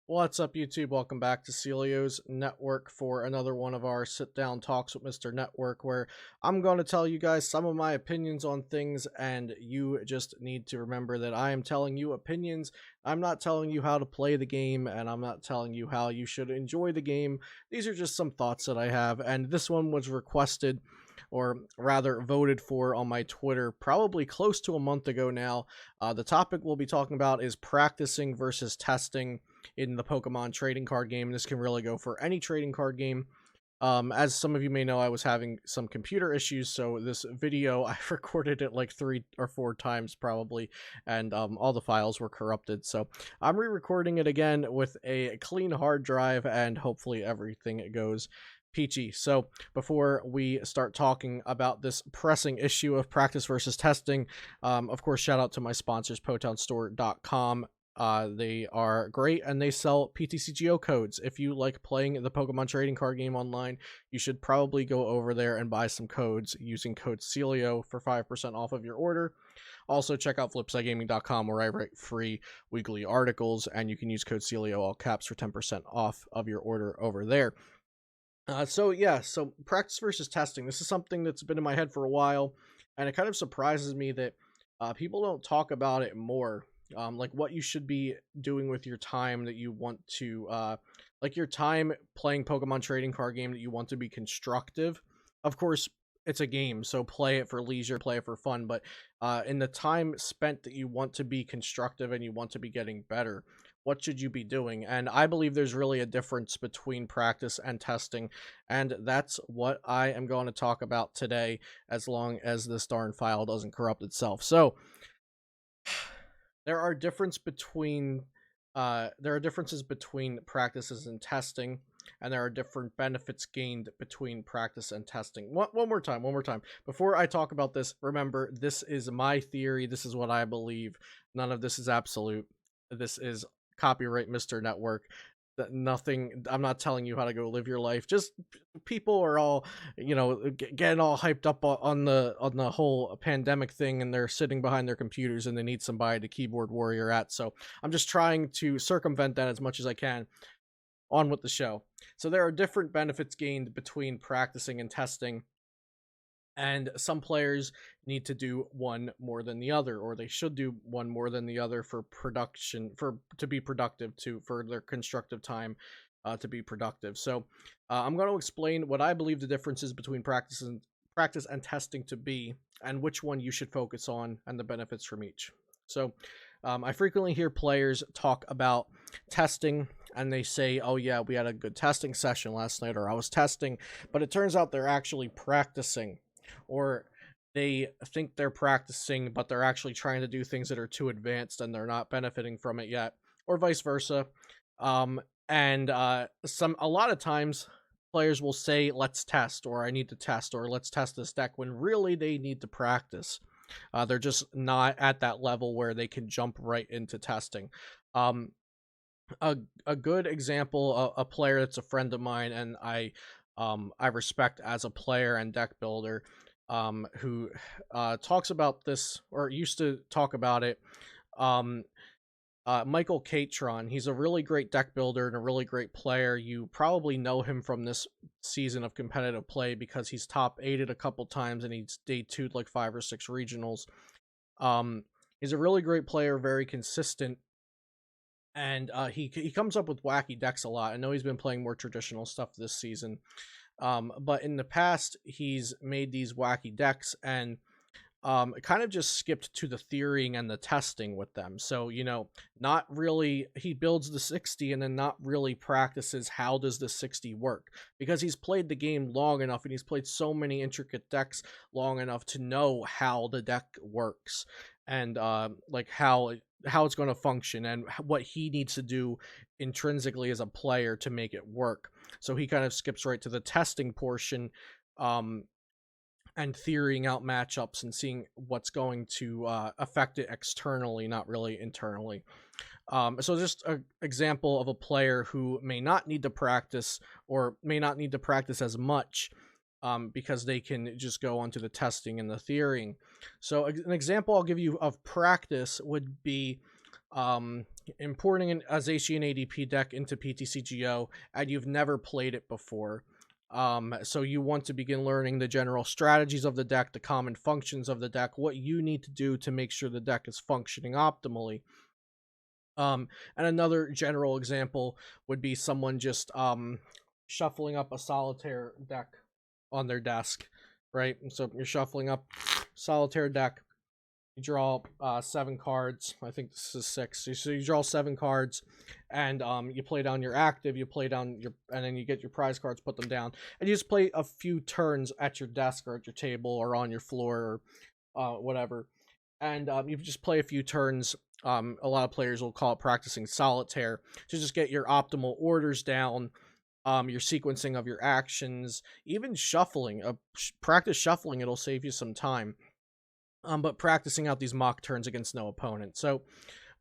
What's up, YouTube? Welcome back to Celio's Network for another one of our sit-down talks with Mr. Network, where I'm going to tell you guys some of my opinions on things, and you just need to remember that I am telling you opinions. I'm not telling you how to play the game, and I'm not telling you how you should enjoy the game. These are just some thoughts that I have, and this one was requested, or rather voted for, on my Twitter probably close to a month ago now. The topic we'll be talking about is practicing versus testing in the Pokemon trading card game. This can really go for any trading card game. As some of you may know, I was having some computer issues, so this video, I recorded it like 3 or 4 times probably, and all the files were corrupted. So I'm re-recording it again with a clean hard drive, and hopefully everything goes peachy. So before we start talking about this pressing issue of practice versus testing, of course, shout out to my sponsors, PotownStore.com. They are great, and they sell PTCGO codes. If you like playing the Pokemon trading card game online, you should probably go over there and buy some codes using code Celio for 5% off of your order. Also, check out flipsidegaming.com, where I write free weekly articles, and you can use code Celio, all caps, for 10% off of your order over there. So practice versus testing. This is something that's been in my head for a while, and it kind of surprises me that people don't talk about it more. Like what you should be doing with your time that you want to, like your time playing Pokemon trading card game that you want to be constructive. Of course, it's a game, so play it for leisure, play it for fun. But in the time spent that you want to be constructive and you want to be getting better, what should you be doing? And I believe there's really a difference between practice and testing, and that's what I am going to talk about today, as long as this darn file doesn't corrupt itself. So there are differences between practices and testing, and there are different benefits gained between practice and testing. One more time. Before I talk about this, remember, this is my theory. This is what I believe. None of this is absolute. This is copyright Mr. Network. That nothing, I'm not telling you how to go live your life. Just people are all, getting all hyped up on the whole pandemic thing, and they're sitting behind their computers and they need somebody to keyboard warrior at. So I'm just trying to circumvent that as much as I can. On with the show. So there are different benefits gained between practicing and testing, and some players need to do one more than the other, or they should do one more than the other for production, to be productive, for their constructive time to be productive. So I'm going to explain what I believe the differences between practice and testing to be, and which one you should focus on, and the benefits from each. So I frequently hear players talk about testing, and they say, oh yeah, we had a good testing session last night, or I was testing, but it turns out they're actually practicing, or they think they're practicing, but they're actually trying to do things that are too advanced and they're not benefiting from it yet, or vice versa. And a lot of times players will say, let's test, or I need to test, or let's test this deck, when really they need to practice. They're just not at that level where they can jump right into testing. A good example, a player that's a friend of mine, and I respect as a player and deck builder, who talks about this, or used to talk about it. Michael Catron. He's a really great deck builder and a really great player. You probably know him from this season of competitive play, because he's top 8'd a couple times, and he's day 2'd like 5 or 6 regionals. He's a really great player, very consistent, and he comes up with wacky decks a lot. I know he's been playing more traditional stuff this season, but in the past he's made these wacky decks, and kind of just skipped to the theorying and the testing with them. So, not really, he builds the 60 and then not really practices how does the 60 work, because he's played the game long enough and he's played so many intricate decks long enough to know how the deck works, and like how it's going to function, and what he needs to do intrinsically as a player to make it work. So he kind of skips right to the testing portion, and theorying out matchups and seeing what's going to affect it externally, not really internally. So just an example of a player who may not need to practice, or may not need to practice as much, because they can just go onto the testing and the theorying. So an example I'll give you of practice would be importing an Azacian ADP deck into PTCGO and you've never played it before. So you want to begin learning the general strategies of the deck, the common functions of the deck, what you need to do to make sure the deck is functioning optimally. And another general example would be someone just shuffling up a solitaire deck on their desk, right? And so you're shuffling up solitaire deck. You draw 7 cards. I think this is 6. So you draw 7 cards, and you play down your active. You play down your, and then you get your prize cards, put them down, and you just play a few turns at your desk or at your table or on your floor or whatever. And you just play a few turns. A lot of players will call it practicing solitaire to just get your optimal orders down, your sequencing of your actions, even shuffling. Practice shuffling; it'll save you some time. But practicing out these mock turns against no opponent. So,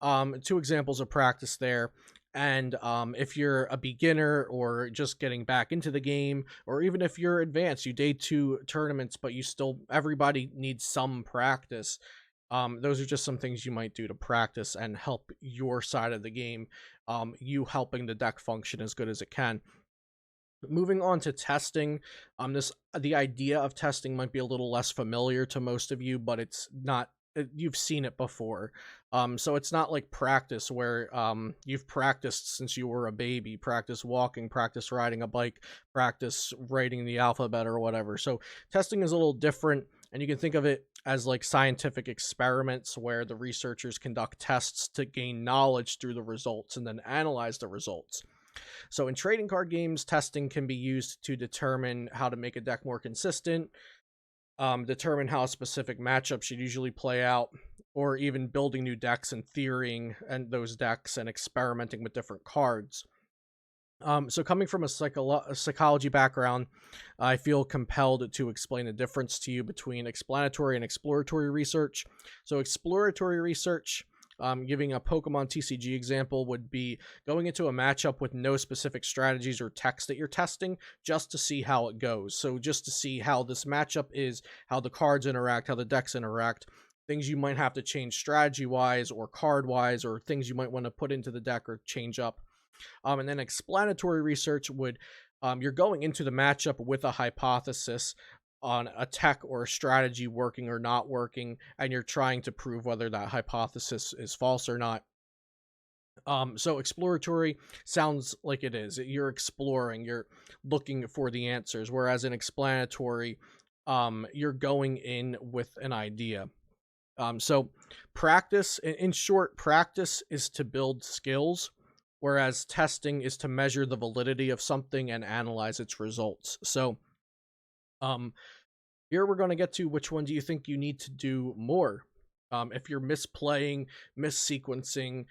2 examples of practice there. And if you're a beginner or just getting back into the game, or even if you're advanced, you day 2 tournaments, but everybody needs some practice. Those are just some things you might do to practice and help your side of the game, you helping the deck function as good as it can. Moving on to testing, the idea of testing might be a little less familiar to most of you, but it's not. You've seen it before, so it's not like practice where you've practiced since you were a baby, practice walking, practice riding a bike, practice writing the alphabet or whatever. So testing is a little different, and you can think of it as like scientific experiments where the researchers conduct tests to gain knowledge through the results and then analyze the results. So in trading card games, testing can be used to determine how to make a deck more consistent, determine how a specific matchup should usually play out, or even building new decks and theorying and those decks and experimenting with different cards. So coming from a psychology background, I feel compelled to explain the difference to you between explanatory and exploratory research. So exploratory research, giving a Pokemon TCG example, would be going into a matchup with no specific strategies or text that you're testing, just to see how it goes. So just to see how this matchup is, how the cards interact, how the decks interact, things you might have to change strategy-wise or card-wise, or things you might want to put into the deck or change up. And then explanatory research would, you're going into the matchup with a hypothesis on a tech or a strategy working or not working, and you're trying to prove whether that hypothesis is false or not. So exploratory sounds like it is. You're exploring, you're looking for the answers, whereas in explanatory, you're going in with an idea. So practice, in short, practice is to build skills, whereas testing is to measure the validity of something and analyze its results. So, here we're going to get to which one do you think you need to do more. If you're misplaying, missequencing,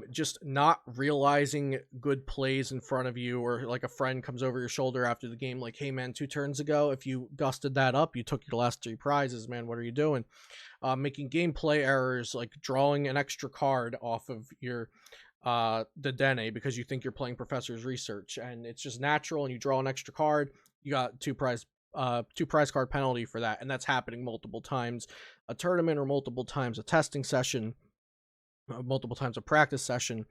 just not realizing good plays in front of you, or like a friend comes over your shoulder after the game, like, hey man, 2 turns ago, if you gusted that up, you took your last 3 prizes, man, what are you doing? Making gameplay errors, like drawing an extra card off of your the Dene because you think you're playing Professor's Research, and it's just natural, and you draw an extra card, you got 2 prize card penalty for that, and that's happening multiple times a tournament, or multiple times a testing session, multiple times a practice session.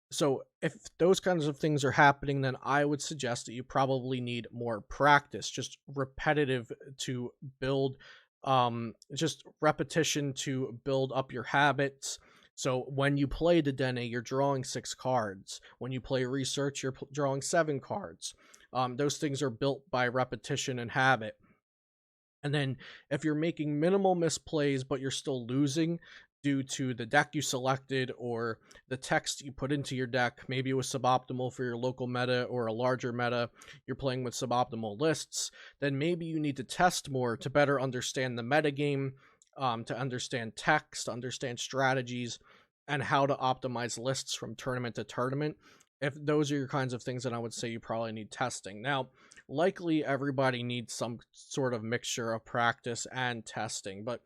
So if those kinds of things are happening, then I would suggest that you probably need more practice, just repetitive to build, just repetition to build up your habits. So when you play Dedenne, you're drawing 6 cards. When you play Research, you're drawing 7 cards. Those things are built by repetition and habit. And then if you're making minimal misplays, but you're still losing due to the deck you selected or the text you put into your deck, maybe it was suboptimal for your local meta or a larger meta, you're playing with suboptimal lists, then maybe you need to test more to better understand the metagame, to understand text, to understand strategies, and how to optimize lists from tournament to tournament. If those are your kinds of things, then I would say you probably need testing. Now, likely everybody needs some sort of mixture of practice and testing, but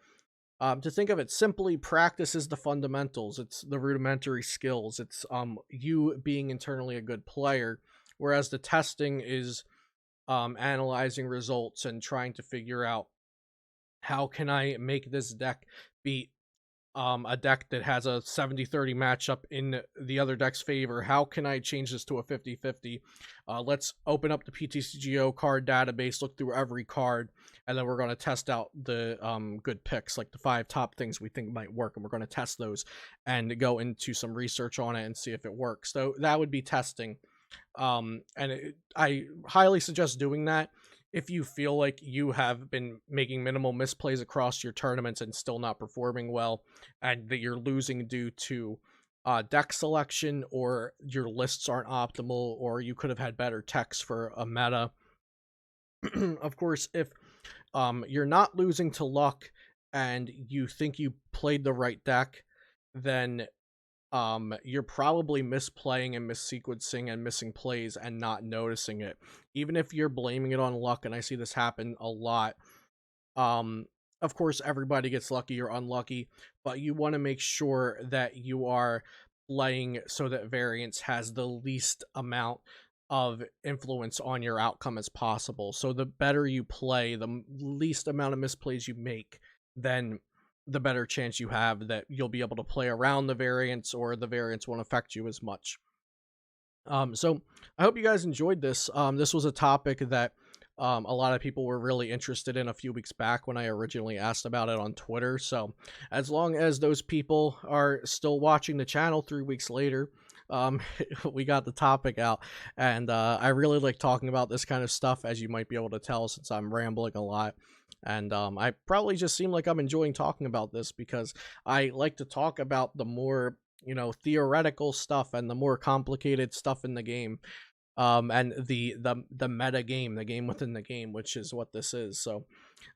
to think of it simply, practice is the fundamentals. It's the rudimentary skills. It's you being internally a good player, whereas the testing is analyzing results and trying to figure out how can I make this deck be a deck that has a 70-30 matchup in the other deck's favor. How can I change this to a 50-50? Let's open up the PTCGO card database, look through every card, and then we're going to test out the good picks, like the 5 top things we think might work, and we're going to test those and go into some research on it and see if it works. So that would be testing. I highly suggest doing that if you feel like you have been making minimal misplays across your tournaments and still not performing well, and that you're losing due to deck selection, or your lists aren't optimal, or you could have had better techs for a meta. Of course, if you're not losing to luck and you think you played the right deck, then you're probably misplaying and missequencing and missing plays and not noticing it. Even if you're blaming it on luck, and I see this happen a lot, of course everybody gets lucky or unlucky, but you want to make sure that you are playing so that variance has the least amount of influence on your outcome as possible. So the better you play, the least amount of misplays you make, then the better chance you have that you'll be able to play around the variance, or the variance won't affect you as much. So I hope you guys enjoyed this. This was a topic that a lot of people were really interested in a few weeks back when I originally asked about it on Twitter. So as long as those people are still watching the channel 3 weeks later, we got the topic out, and I really like talking about this kind of stuff, as you might be able to tell since I'm rambling a lot. And I probably just seem like I'm enjoying talking about this because I like to talk about the more, theoretical stuff and the more complicated stuff in the game, and the meta game, the game within the game, which is what this is. So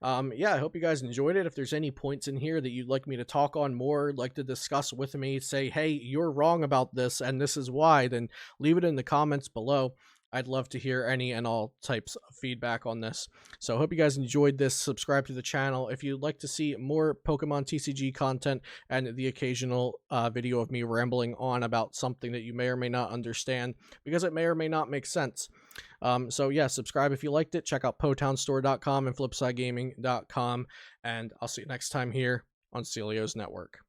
yeah, I hope you guys enjoyed it. If there's any points in here that you'd like me to talk on more, like to discuss with me, say, hey, you're wrong about this and this is why, then leave it in the comments below. I'd love to hear any and all types of feedback on this. So I hope you guys enjoyed this. Subscribe to the channel if you'd like to see more Pokemon TCG content and the occasional video of me rambling on about something that you may or may not understand, because it may or may not make sense. So yeah, subscribe if you liked it. Check out PotownStore.com and FlipsideGaming.com, and I'll see you next time here on Celio's Network.